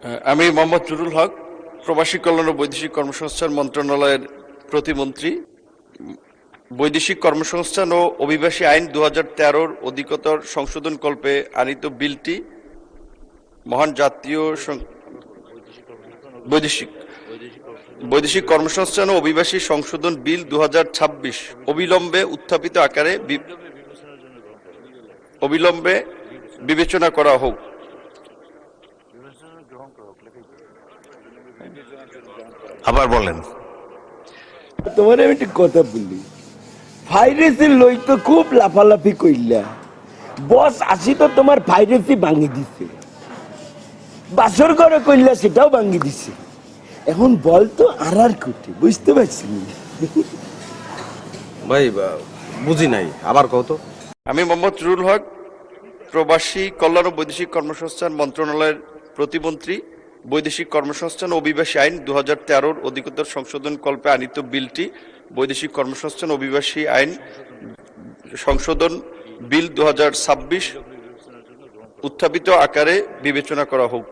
আমি মোহাম্মদ জুরুল হক, প্রবাসী কল্যাণ ও বৈদেশিক কর্মসংস্থান মন্ত্রণালয়ের প্রতিমন্ত্রী। বৈদেশিক কর্মসংস্থান ও অভিবাসী আইন 2013 অধিকতর সংশোধনকল্পে আনিত বিলটি মহান জাতীয় বৈদেশিক কর্মসংস্থান ও অভিবাসী সংশোধন বিল 2026 অবিলম্বে উত্থাপিত আকারে বিবেচনা করা হোক। আবার বলেন। তোমার আমি একটা কথা বলি, ভাইরাসের লই তো খুব লাফালাফি কইলা, বস আসি তো তোমার ভাইরাসই ভাঙি দিছে, বাসর ঘরে কইলা সেটাও ভাঙি দিছে। এখন বল তো আর কোটি বুঝতে পারছি ভাই বুঝি নাই, আবার কও তো। আমি মোহাম্মদ জুরুল হক, প্রবাসী কল্যাণ ও বৈদেশিক কর্মসংস্থান মন্ত্রণালয়ের প্রতিমন্ত্রী। বৈদেশিক কর্মসংস্থান ও অভিবাসী আইন 2013 অধিকতর সংশোধনকল্পে আনিত বিলটি বৈদেশিক কর্মসংস্থান ও অভিবাসী আইন সংশোধন বিল 2026 উত্থাপিত আকারে বিবেচনা করা হোক।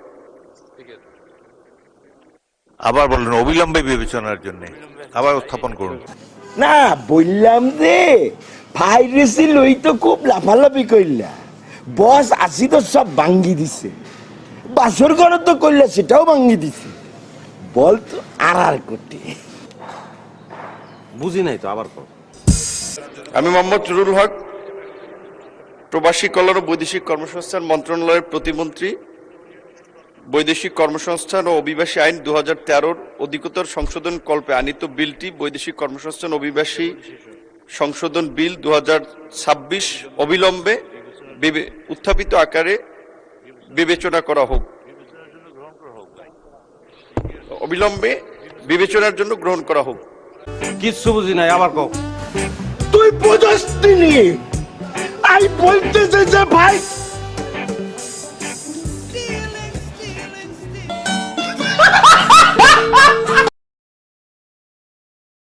আবার বলেন, অবিলম্বে বিবেচনার জন্য আবার উত্থাপন করুন। না, বললাম যে ভাইরাসের লই তো খুব লাফালাফি কইলা, বস আসি তো সব ভাঙ্গি দিছে, বাসর ঘরে তো কইলা সেটাও ভাঙ্গি দিছে, বল তো আর কোটি বুঝি নাই তো, আবার কও। আমি মোহাম্মদ জুরুল হক, প্রবাসী কল্যাণ ও বৈদেশিক কর্মসংস্থান মন্ত্রণালয়ের প্রতিমন্ত্রী। বৈদেশিক কর্মসংস্থান ও অভিবাসী আইন 2013 অধিকতর সংশোধনকল্পে আনিত বিলটি বৈদেশিক কর্মসংস্থান অভিবাসী সংশোধন বিল 2026 অবিলম্বে উত্থাপিত আকারে বিবেচনা করা হোক। অবিলম্বে বিবেচনার জন্য গ্রহণ করা হোক। কিচ্ছু বুঝি নাই, আবার কও। তুই বুঝস নি, আই বলতেছে যে ভাই